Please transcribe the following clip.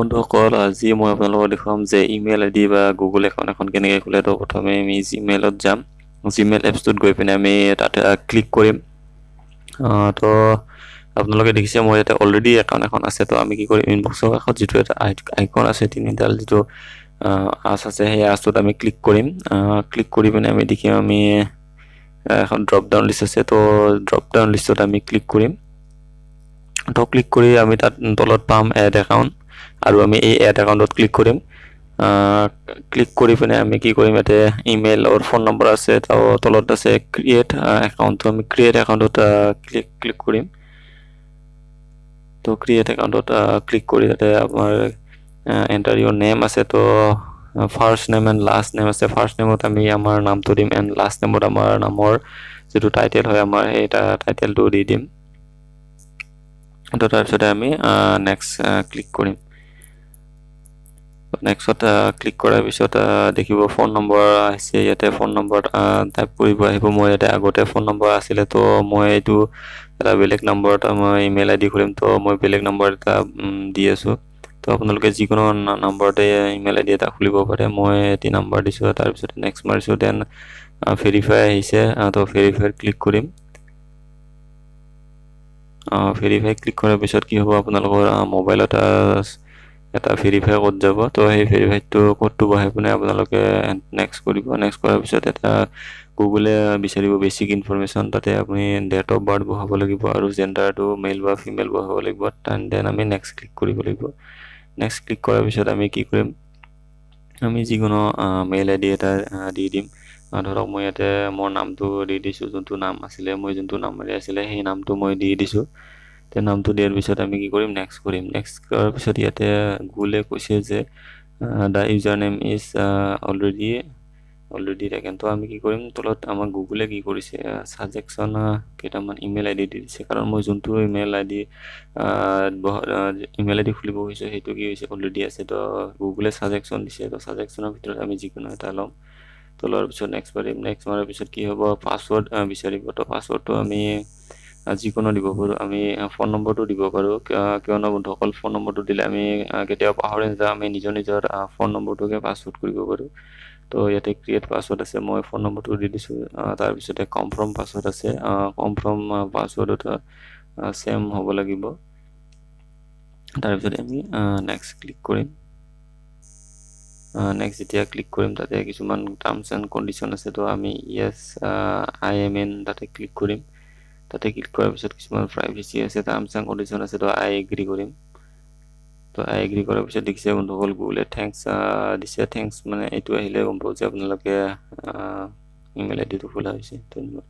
বন্ধুসকল, আজি মই আপোনালোকক দেখুৱাম যে ইমেইল আইডি বা গুগল একাউণ্ট এখন কেনেকৈ খোলে। তো প্ৰথমে আমি জিমেইলত যাম। জিমেইল এপছটোত গৈ পিনে আমি তাতে ক্লিক কৰিম। তো আপোনালোকে দেখিছে মোৰ ইয়াতে অলৰেডি একাউণ্ট এখন আছে। তো আমি কি কৰিম, ইনবক্সৰ কাষত যিটো এটা আইকন আছে, তিনিডাল যিটো আঁচ আছে, সেই আঁচটোত আমি ক্লিক কৰিম। ক্লিক কৰি পিনে আমি দেখিম আমি এখন ড্ৰপ ডাউন লিষ্ট আছে। তো ড্ৰপ ডাউন লিষ্টত আমি ক্লিক কৰিম। তো ক্লিক কৰি আমি তাত তলত পাম এড একাউণ্ট, আৰু আমি এই এড একাউণ্টত ক্লিক কৰিম। ক্লিক কৰি পিনে আমি কি কৰিম, ইয়াতে ইমেইল আৰু ফোন নম্বৰ আছে। তো তলত আছে ক্ৰিয়েট একাউণ্ট। তো আমি ক্ৰিয়েট একাউণ্টত ক্লিক কৰিম। তো ক্ৰিয়েট একাউণ্টত ক্লিক কৰি তাতে আমাৰ এণ্টাৰ ইউৰ নেম আছে। তো first name and last name আছে। ফাৰ্ষ্ট নেমত আমি আমাৰ নামটো দিম, এণ্ড লাষ্ট নেমত আমাৰ নামৰ যিটো টাইটেল হয় আমাৰ সেই টাইটেলটো দি দিম। তো তাৰপিছতে আমি নেক্সট ক্লিক কৰিম। নেক্সট ক্লিক কৰাৰ পিছত দেখিব ফোন নম্বৰ আহিছে। ইয়াতে ফোন নম্বৰ টাইপ কৰিব আহিব। মই ইয়াতে আগতে ফোন নম্বৰ আছিলে, তো মই এইটো এটা বেলেগ নম্বৰত মই ইমেইল আইডি কৰিম। তো মই বেলেগ নম্বৰ এটা দি আছোঁ। তো আপোনালোকে যিকোনো নম্বৰতে ইমেইল আইডি এটা খুলিব পাৰে। মই এটি নম্বৰ দিছোঁ, তাৰপিছত নেক্সট মাৰিছোঁ। দেন ভেৰিফাই আহিছে। তো ভেৰিফাই ক্লিক কৰিম। ভেৰিফাই ক্লিক কৰাৰ পিছত কি হ'ব, আপোনালোকৰ মোবাইলত এটা ভেৰিফাই কোড যাব। তো সেই ভেৰিফাইডটো কোডটো বহাই পিনে আপোনালোকে নেক্সট কৰিব। নেক্সট কৰাৰ পিছত এটা গুগলে বিচাৰিব বেছিক ইনফৰমেশ্যন। তাতে আপুনি ডেট অফ বাৰ্থ বহাব লাগিব আৰু জেণ্ডাৰটো মেল বা ফিমেল বহাব লাগিব। দেন আমি নেক্সট ক্লিক কৰিব লাগিব। নেক্সট ক্লিক কৰাৰ পিছত আমি কি কৰিম, আমি যিকোনো মেইল আইডি এটা দি দিম। ধৰক মই ইয়াতে মোৰ নামটো দি দিছোঁ, যোনটো নাম আছিলে, মই যোনটো নামেৰে আছিলে সেই নামটো মই দি দিছোঁ। তে নামটো দিয়াৰ পিছত আমি কি কৰিম, নেক্সট কৰিম। নেক্সট কৰাৰ পিছত ইয়াতে গুগলে কৈছে যে the user name is already থাকে। তো আমি কি কৰিম, তলত আমাক গুগলে কি কৰিছে, ছাজেকশ্যন কেইটামান ইমেইল আইডি দি দিছে। কাৰণ মই যোনটো ইমেইল আইডি খুলিব গৈছোঁ সেইটো কি হৈছে, অলৰেডি আছে। তো গুগলে ছাজেকশ্যন দিছে। তো ছাজেকশ্যনৰ ভিতৰত আমি যিকোনো এটা ল'ম। তো লোৱাৰ পিছত নেক্সট মাৰিম। নেক্সট মাৰাৰ পিছত কি হ'ব, পাছৱৰ্ড বিচাৰিব। তো পাছৱৰ্ডটো আমি যিকোনো দিব পাৰোঁ। আমি ফোন নম্বৰটো দিব পাৰোঁ, কিয়নো বন্ধুসকল ফোন নম্বৰটো দিলে আমি কেতিয়াবা পাহৰি নাযাওঁ। আমি নিজৰ ফোন নম্বৰটোকে পাছৱৰ্ড কৰিব পাৰোঁ। তো ইয়াতে ক্ৰিয়েট পাছৱৰ্ড আছে, মই ফোন নম্বৰটো দি দিছোঁ। তাৰপিছতে কনফাৰ্ম পাছৱৰ্ড আছে। কনফাৰ্ম পাছৱৰ্ডত ছেম হ'ব লাগিব। তাৰপিছতে আমি নেক্সট ক্লিক কৰিম। নেক্সট যেতিয়া ক্লিক কৰিম, তাতে কিছুমান টাৰ্মছ এণ্ড কণ্ডিশ্যন আছে। তো আমি য়েছ আই এম ইন তাতে ক্লিক কৰিম। তাতে ক্লিক কৰাৰ পিছত কিছুমান প্ৰাইভেচি আছে, টাৰ্মছ এণ্ড কণ্ডিশ্যন আছে। তো আই এগ্ৰি কৰিম। তো আই এগ্ৰি কৰাৰ পিছত দেখিছে বন্ধুসকল গুগলে থেংকছ দিছে। থেংকছ মানে এইটো আহিলে গম পাব যে আপোনালোকে ইমেইল আইডিটো খোলা হৈছে। ধন্যবাদ।